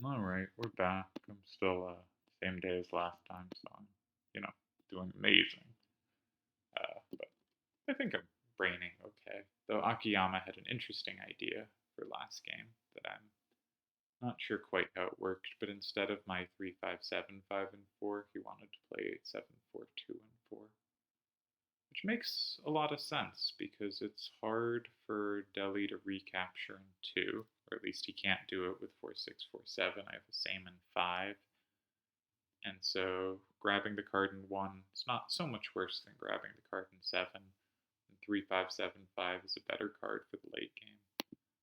All right, we're back. I'm still same day as last time, so I'm, you know, doing amazing. But I think I'm braining okay. Though Akiyama had an interesting idea for last game that I'm not sure quite how it worked. But instead of my 3-5-7-5 and 4, he wanted to play 8-7-4-2 and 4, which makes a lot of sense because it's hard for Delhi to recapture in 2, or at least he can't do it with 4-6-4-7. I have the same in 5. And so grabbing the card in 1 is not so much worse than grabbing the card in 7. And 3-5-7-5 is a better card for the late game.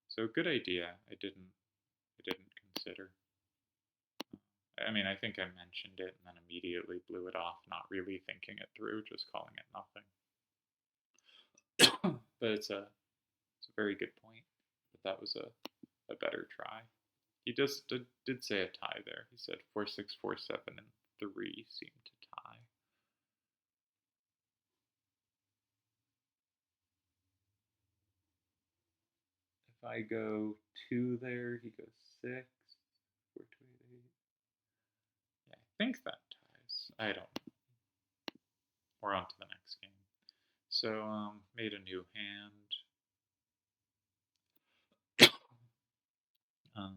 So good idea. I didn't consider. I mean, I think I mentioned it and then immediately blew it off, not really thinking it through, just calling it nothing. But it's a very good point. But that was a better try. He just did say a tie there. He said 4-6-4-7 and 3 seemed to tie. If I go 2 there, he goes 6. 4, 2, 8, 8. Yeah, I think that ties. I don't know. We're on to the next game. So, made a new hand. Um,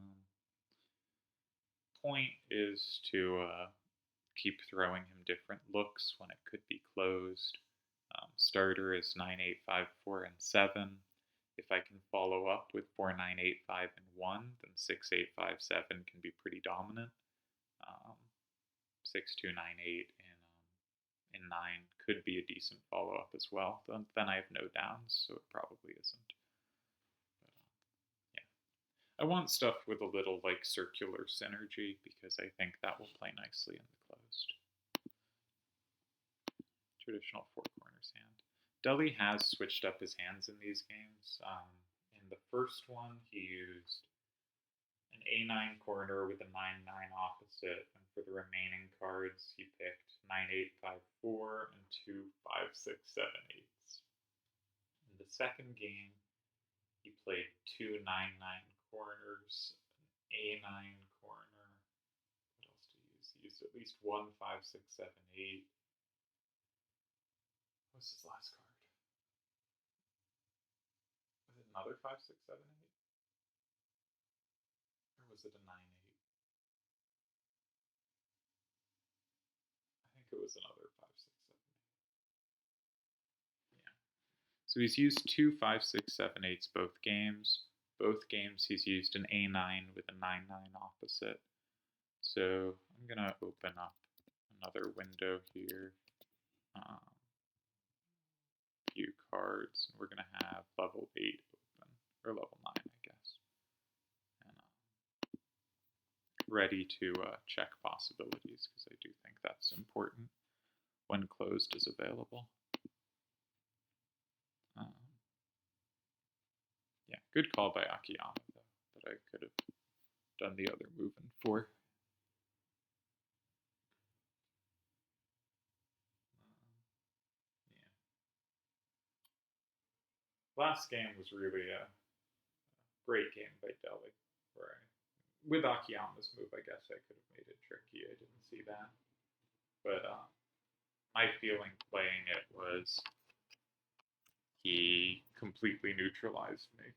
point is to keep throwing him different looks when it could be closed. Starter is 9-8-5-4 and 7. If I can follow up with 4-9-8-5 and 1, then 6-8-5-7 can be pretty dominant. 6-2-9-8 in 9 could be a decent follow up as well. Then I have no downs, so it probably isn't. But yeah, I want stuff with a little like circular synergy because I think that will play nicely in the closed. Traditional four corners hand. Deli has switched up his hands in these games. In the first one, he used an A9 corner with a 9-9 opposite, and for the remaining cards, he picked 9-8-5-4 and 2-5-6-7-8s. In the second game, he played two 9-9 corners, an A9 corner. What else did he use? He used at least one 5-6-7-8. What's his last card? Was it another 5-6-7-8? Or was it a 9-8? I think it was another 5-6-7-8. Yeah. So he's used two 5-6-7-8s both games. Both games he's used an A9 with a 9-9 opposite. So I'm going to open up another window here. Few cards. We're going to have level 8 open, or level 9, I guess. And ready to check possibilities because I do think that's important when closed is available. Yeah, good call by Akiyama, though, that I could have done the other move in 4. Yeah. Last game was really a great game by Deli, where with Akiyama's move, I guess I could have made it tricky. I didn't see that. But my feeling playing it was he completely neutralized me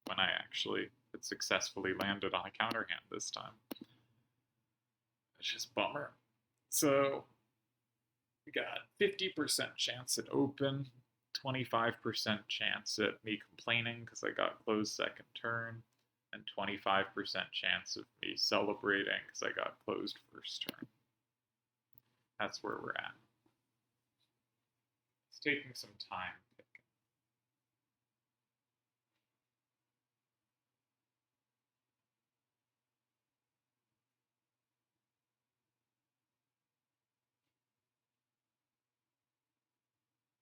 when I actually had successfully landed on a counter hand this time. It's just bummer. So we got 50% chance at open, 25% chance at me complaining because I got closed second turn, and 25% chance of me celebrating because I got closed first turn. That's where we're at. It's taking some time picking.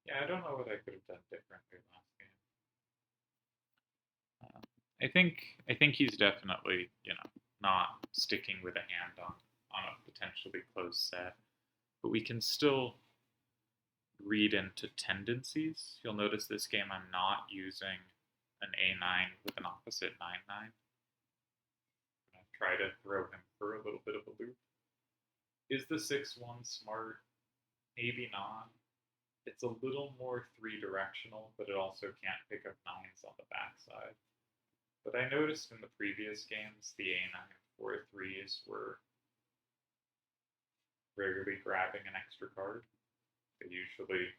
Yeah, I don't know what I could have done differently last game. I think he's definitely not sticking with a hand on a potentially closed set, but we can still read into tendencies. You'll notice this game I'm not using an A9 with an opposite 9-9. try to throw him for a little bit of a loop. Is the 6-1 smart? Maybe not. It's a little more three-directional, but it also can't pick up nines on the backside. But I noticed in the previous games, the A9 4-3s were rarely grabbing an extra card. They usually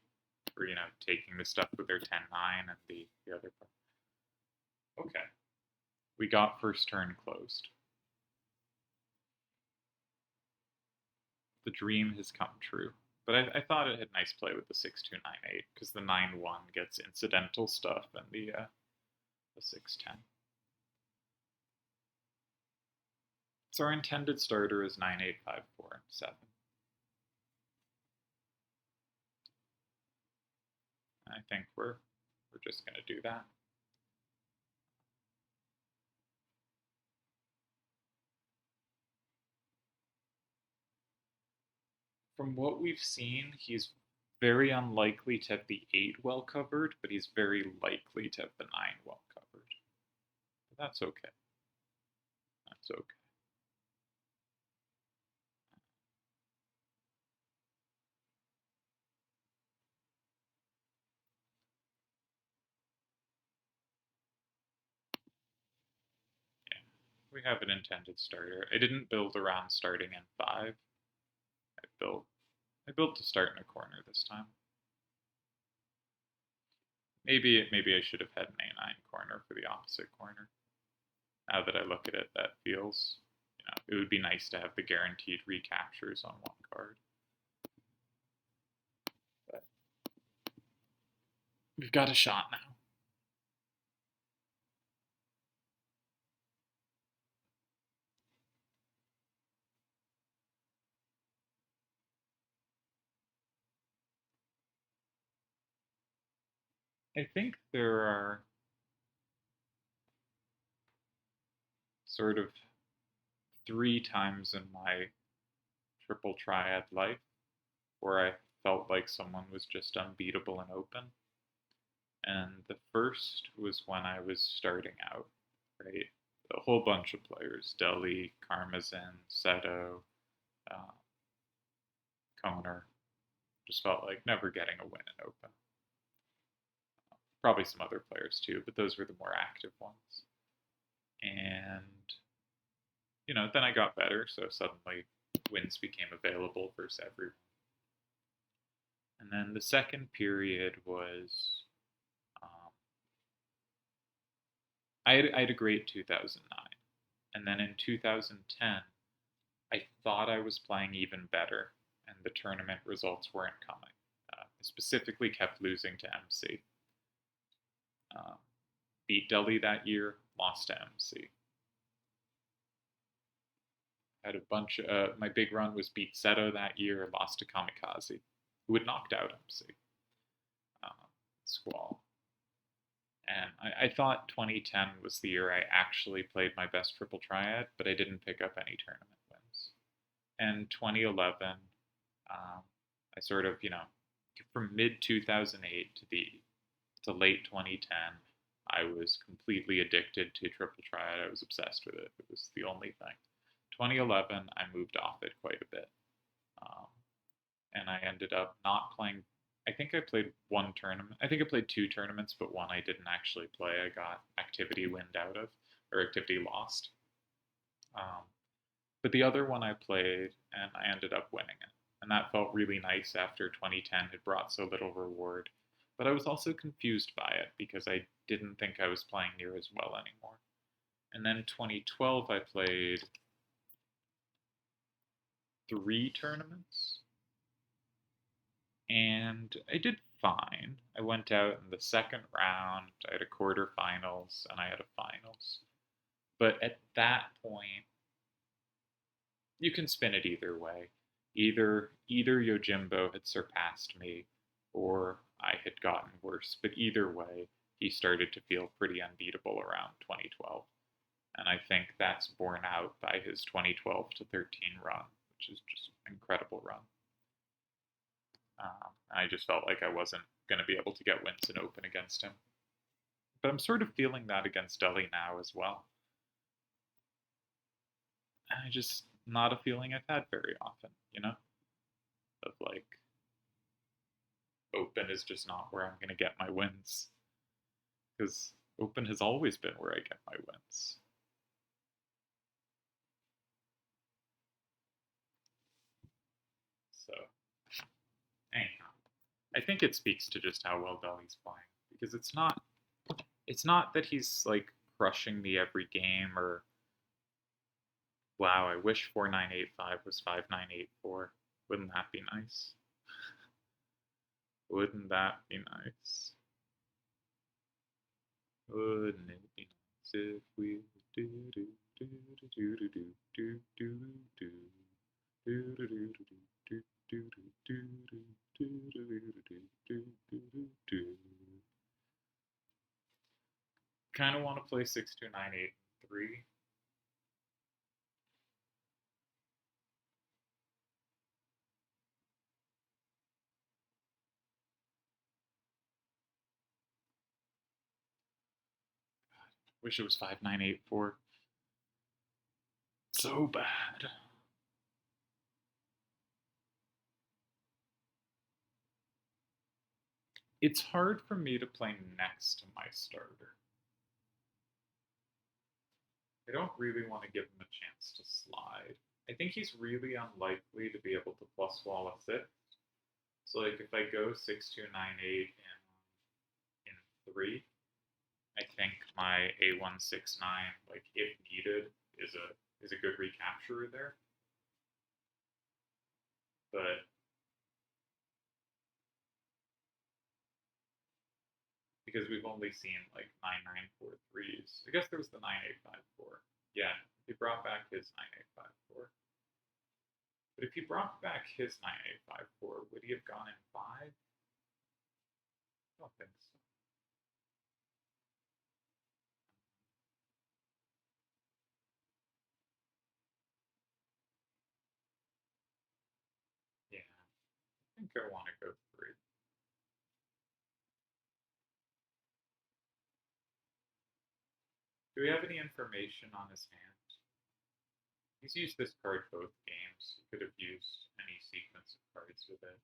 were, taking the stuff with their 10-9 and the other part. Okay. We got first turn closed. The dream has come true. But I thought it had nice play with the 6-2-9-8, because the 9-1 gets incidental stuff and the 6-10. So our intended starter is 9-8-5-4-7. I think we're just going to do that. From what we've seen, he's very unlikely to have the 8 well covered, but he's very likely to have the 9 well covered. But that's okay. That's okay. Yeah, we have an intended starter. I didn't build around starting in 5. I built to start in a corner this time. Maybe I should have had an A9 corner for the opposite corner. Now that I look at it, that feels, it would be nice to have the guaranteed recaptures on one card. But we've got a shot now. I think there are sort of 3 times in my triple triad life where I felt like someone was just unbeatable and open. And the first was when I was starting out, right? A whole bunch of players, Delial, Karmazin, Seto, Koner, just felt like never getting a win in open. Probably some other players too, but those were the more active ones. And, then I got better, so suddenly wins became available versus everyone. And then the second period was, I had a great 2009. And then in 2010, I thought I was playing even better, and the tournament results weren't coming. I specifically kept losing to MC. Beat Delhi that year, lost to MC. Had a bunch of, my big run was beat Seto that year, lost to Kamikaze, who had knocked out MC. Squall. And I thought 2010 was the year I actually played my best triple triad, but I didn't pick up any tournament wins. And 2011, I sort of, from mid 2008 to late 2010, I was completely addicted to triple triad. I was obsessed with it. It was the only thing. 2011, I moved off it quite a bit. And I ended up not playing. I think I played one tournament. I think I played 2 tournaments, but one I didn't actually play. I got activity wind out of, or activity lost. But the other one I played, and I ended up winning it. And that felt really nice after 2010 had brought so little reward. But I was also confused by it because I didn't think I was playing near as well anymore. And then 2012, I played 3 tournaments. And I did fine. I went out in the second round. I had a quarterfinals and I had a finals. But at that point, you can spin it either way. Either Yojimbo had surpassed me or I had gotten worse. But either way, he started to feel pretty unbeatable around 2012. And I think that's borne out by his 2012 to 13 run, which is just an incredible run. I just felt like I wasn't going to be able to get wins in open against him. But I'm sort of feeling that against Deli now as well. I just not a feeling I've had very often, you know? Of like open is just not where I'm gonna get my wins. Because open has always been where I get my wins. So anyhow, I think it speaks to just how well Dolly's playing. Because it's not that he's like crushing me every game or wow, I wish 4985 was 5984. Wouldn't that be nice? Wouldn't that be nice? Wouldn't it be nice if we do do do do do do do do do do do do do kind of want to play 6298 3. Wish it was 5984. So bad. It's hard for me to play next to my starter. I don't really want to give him a chance to slide. I think he's really unlikely to be able to plus wall a six. So like if I go 6298 in 3, I think my A169, like if needed, is a good recapturer there. But because we've only seen like 9943s. I guess there was the 9854. Yeah, he brought back his 9854. But if he brought back his 9854, would he have gone in 5? I don't think so. Yeah, I think I want to go 3. Do we have any information on his hand? He's used this card both games. He could have used any sequence of cards with it.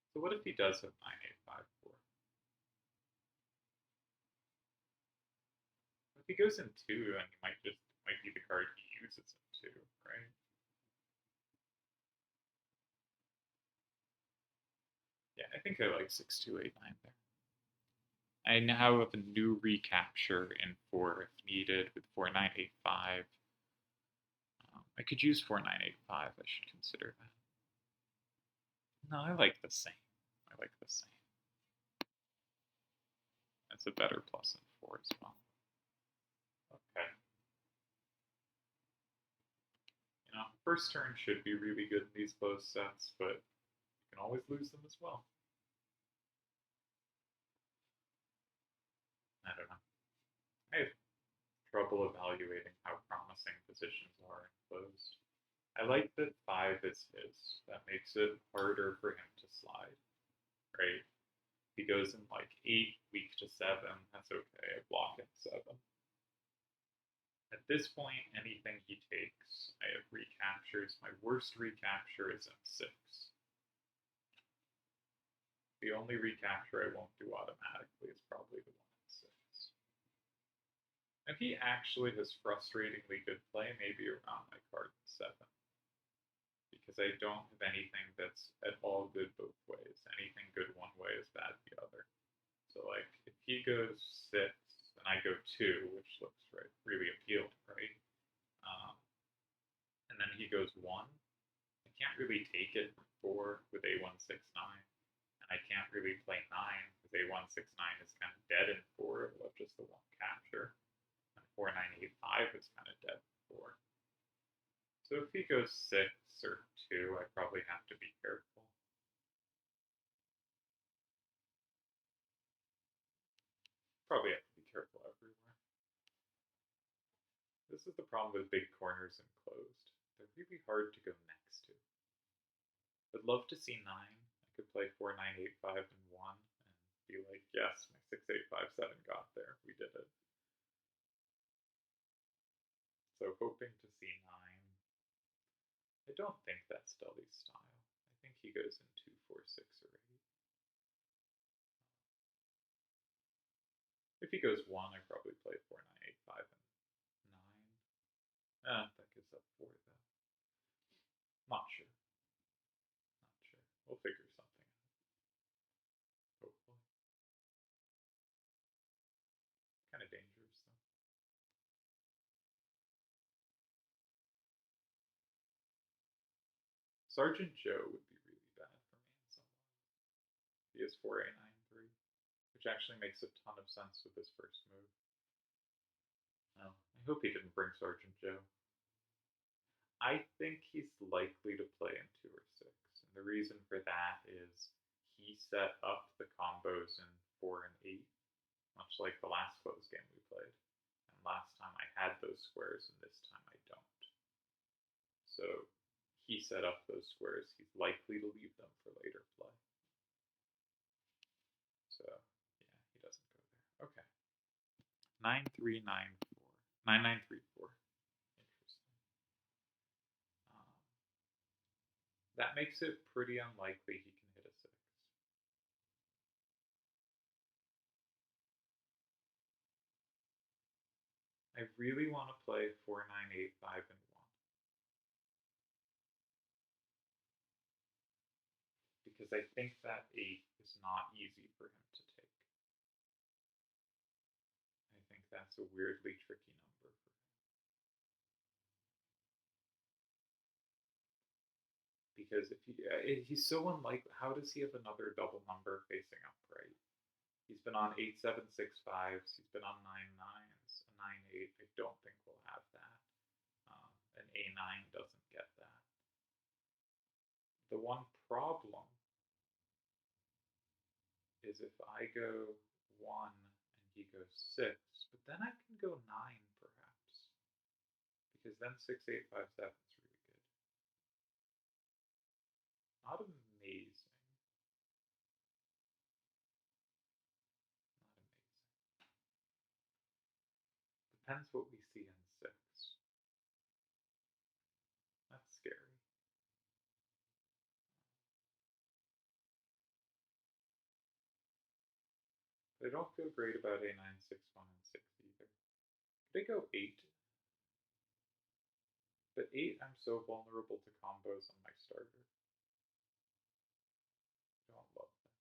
So what if he does have 9854? If he goes in 2, then he might be the card he uses in 2, right? Yeah, I think I like 6289 there. I now have a new recapture in 4 if needed with 4985. I could use 4985. I should consider that. No, I like the same. I like the same. That's a better plus in 4 as well. Okay. First turn should be really good in these close sets, but you can always lose them as well. I don't know. I have trouble evaluating how promising positions are in closed. I like that 5 is his. That makes it harder for him to slide, right? If he goes in like 8, weak to 7, that's okay. I block in 7. At this point, anything he takes, I have recaptures. My worst recapture is in 6. The only recapture I won't do automatically is probably the one in 6. If he actually has frustratingly good play, maybe around my card in 7. Because I don't have anything that's at all good both ways. Anything good one way is bad the other. So like if he goes 6 and I go 2, which looks really appealing, right? Um, and then he goes 1. I can't really take it from 4 with A169, and I can't really play 9 because A169 is kind of dead in 4. It'll have just the one capture, and 4985 is kind of dead in 4. So if he goes 6 or 2, I probably have to be careful. Probably have to be careful everywhere. This is the problem with big corners and closed. They're really hard to go next to. I'd love to see 9. I could play 4985 and 1 and be like, yes, my 6857 got there. We did it. hoping to see 9. I don't think that's Delial's style. I think he goes in 2, 4, 6, or 8. If he goes 1, I probably play 4, 9, 8, 5, and 9. That gives up 4 though. Not sure. Not sure. We'll figure something out. Hopefully. Kind of dangerous though. Sergeant Joe would be really bad for me in some ways. He has 4A93, which actually makes a ton of sense with his first move. Oh, I hope he didn't bring Sergeant Joe. I think he's likely to play in 2 or 6, and the reason for that is he set up the combos in 4 and 8, much like the last close game we played. And last time I had those squares, and this time I don't. So he set up those squares. He's likely to leave them for later play. So yeah, he doesn't go there. Okay. 9394. 9934. Interesting. That makes it pretty unlikely he can hit a 6. I really want to play 4, 9, 8, 5, and 1. Because I think that 8 is not easy for him to take. I think that's a weirdly tricky number for him. Because if he's so unlikely, how does he have another double number facing upright? He's been on 8, 7, 6, 5s. He's been on 9, 9s. A 9, 8. I don't think we'll have that. An A9 doesn't get that. The one problem is if I go 1 and he goes 6, but then I can go 9 perhaps. Because then 6, 8, 5, 7 is really good. Not amazing. Not amazing. Depends what we see in 6. That's scary. But I don't feel great about A9, 6, 1, and 6 either. Could I go 8? But 8, I'm so vulnerable to combos on my starter. I don't love that.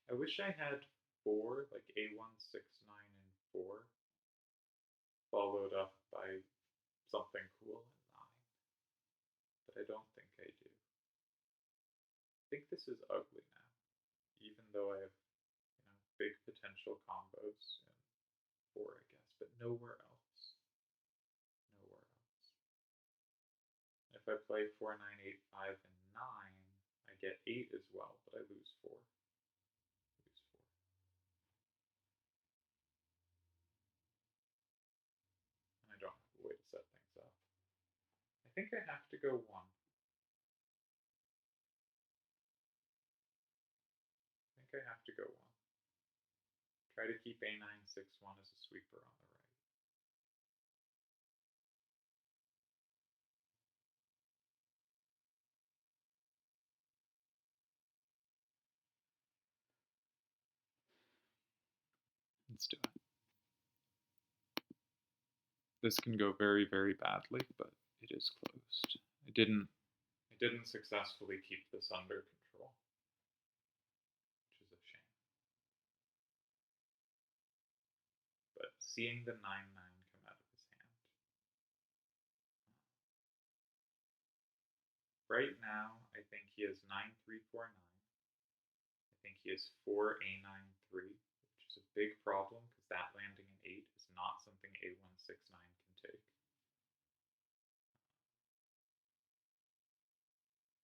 I wish I had 4, like A1, 6, 9, and 4, followed up by something cool in 9. But I don't think I do. I think this is ugly now, even though I have, big potential combos in 4, I guess, but nowhere else. Nowhere else. If I play 4, 9, 8, 5, and 9, I get 8 as well, but I lose 4. Lose 4. And I don't have a way to set things up. I think I have to go 1. I think I have to go 1. Try to keep A9, 6, 1 as a sweeper on the right. Let's do it. This can go very, very badly, but it is closed. I didn't successfully keep this under control, which is a shame. But seeing the 9, 9 come out of his hand. Right now, I think he has 9, 3, 4, 9. I think he has 4, A9, 3, which is a big problem because that landing in 8 is not something A1, 6, 9 can take.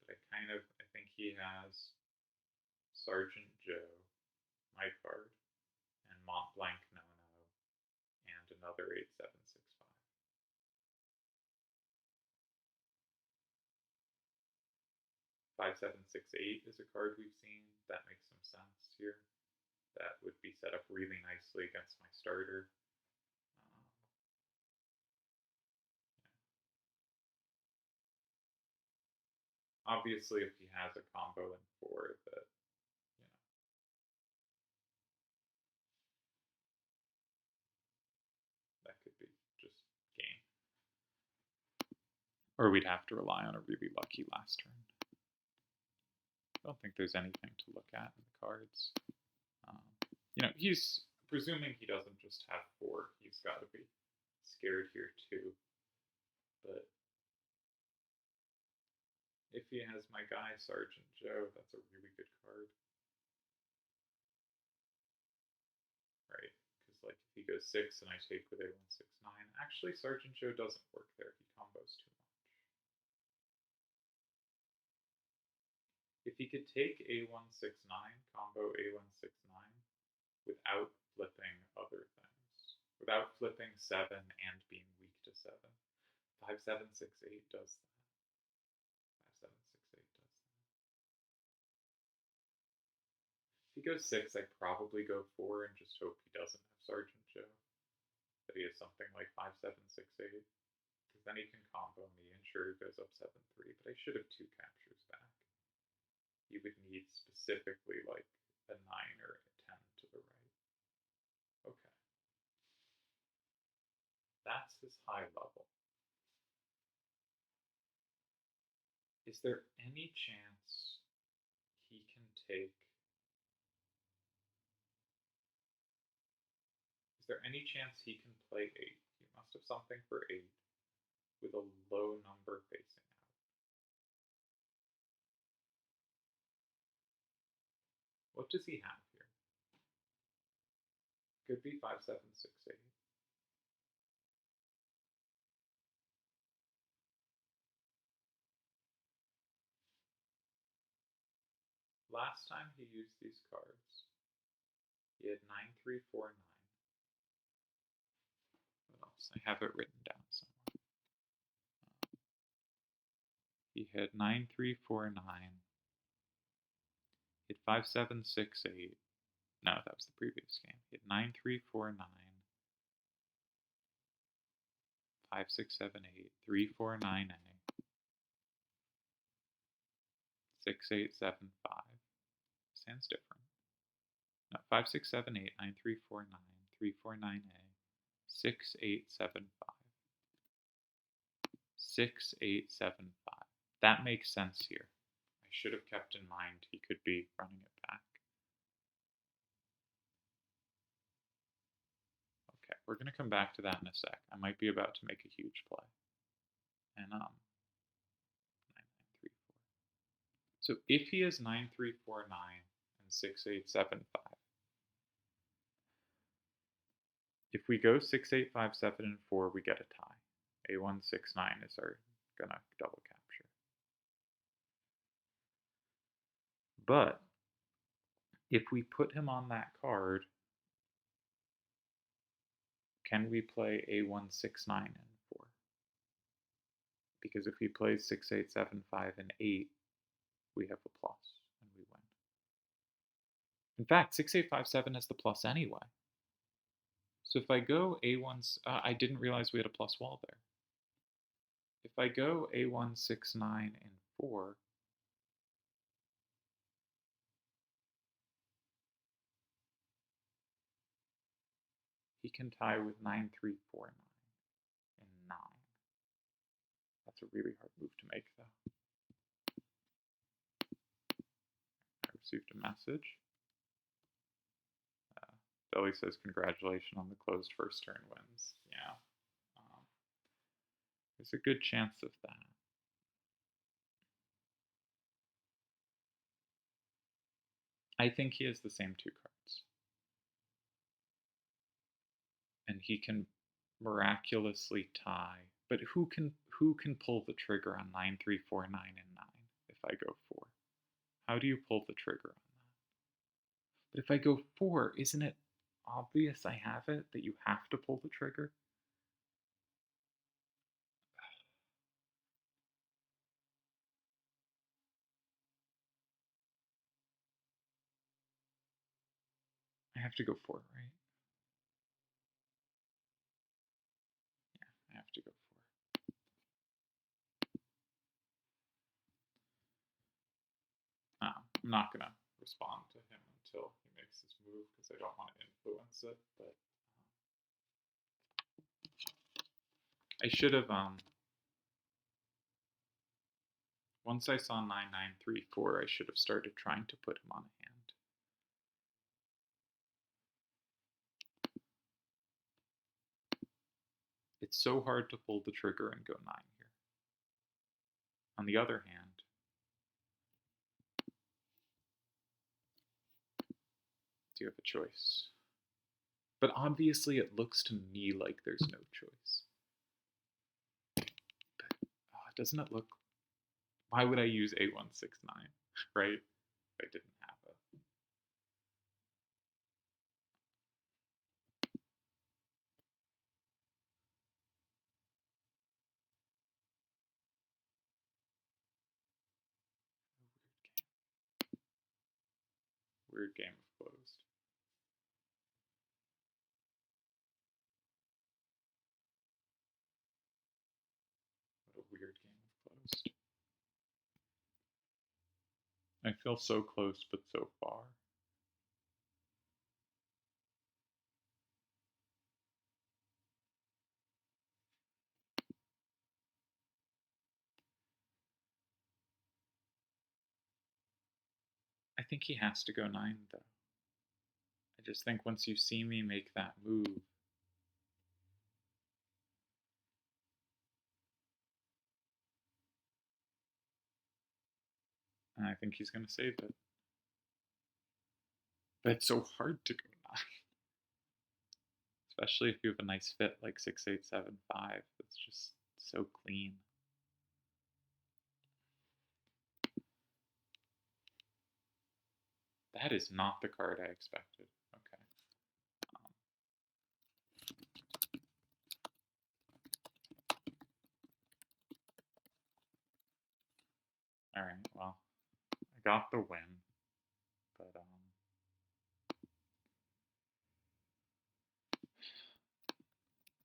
But I think he has Sergeant Joe, my card, and Mont Blanc No No, and another 8, 7, 6, 5. 5, 7, 6, 8 is a card we've seen. That makes some sense here. that would be set up really nicely against my starter. Obviously, if he has a combo in 4 that, that could be just game. Or we'd have to rely on a really lucky last turn. I don't think there's anything to look at in the cards. He's presuming he doesn't just have 4. He's got to be scared here too. But if he has my guy, Sergeant Joe, that's a really good card. Right? Because like if he goes 6 and I take with A169, actually Sergeant Joe doesn't work there. He combos too much. If he could take A169, combo A169, without flipping other things, without flipping 7 and being weak to 7, 5768 does that. 5768 does that. If he goes 6, I probably go 4 and just hope he doesn't have Sergeant Joe. That he has something like 5768. Because then he can combo me and sure he goes up 7-3, but I should have 2 captures back. You would need specifically like a 9 or a 10 to the right. Okay. That's his high level. Is there any chance he can take... Is there any chance he can play 8? He must have something for 8 with a low number facing out. What does he have here? Could be 5768. Last time he used these cards, he had 9349. What else? I have it written down somewhere. He had 9349. He had 5768. No, that was the previous game. He had 9349, 5678, 349A, 6875. Sounds different. No, 5678, 9349, 349A, 6875. 6875. That makes sense here. I should have kept in mind he could be running it back. Okay, we're going to come back to that in a sec. I might be about to make a huge play. And 9934. So if he has 9349 and 6875, if we go 6857 and 4, we get a tie. A169 is our gonna double capture. But if we put him on that card, can we play A169 and 4? Because if he plays 6875 and 8, we have a plus and we win. In fact, 6857 is the plus anyway. So if I go A1, I didn't realize we had a plus wall there. If I go A169 and 4, he can tie with 9349 and 9. That's a really hard move to make, though. I received a message. Delial says, congratulations on the closed first turn wins. Yeah. There's a good chance of that. I think he has the same 2 cards. And he can miraculously tie. But who can pull the trigger on 9349 and 9 if I go 4? How do you pull the trigger on that? But if I go 4, isn't it obvious I have it, that you have to pull the trigger? have to go 4, right? Yeah, I have to go 4. I'm not going to respond to him until he makes his move because I don't want to influence it, but I should have, once I saw 9934, I should have started trying to put him on a hand. It's so hard to pull the trigger and go 9 here. On the other hand, do you have a choice? But obviously it looks to me like there's no choice. But, doesn't it look... Why would I use 8169, right? If I didn't have it. Weird game of closed. What a weird game of closed. I feel so close, but so far. I think he has to go 9, though. I just think once you see me make that move, and I think he's going to save it. But it's so hard to go 9. Especially if you have a nice fit like 6875. It's just so clean. That is not the card I expected. Okay. Alright, well, I got the win. But,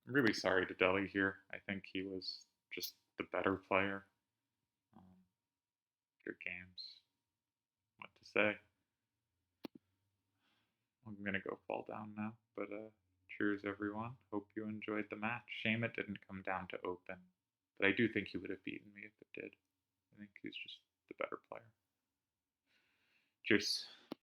I'm really sorry to Deli here. I think he was just the better player. Good games. What to say? I'm gonna go fall down now, but cheers everyone. Hope you enjoyed the match. Shame it didn't come down to open, but I do think he would have beaten me if it did. I think he's just the better player. Cheers.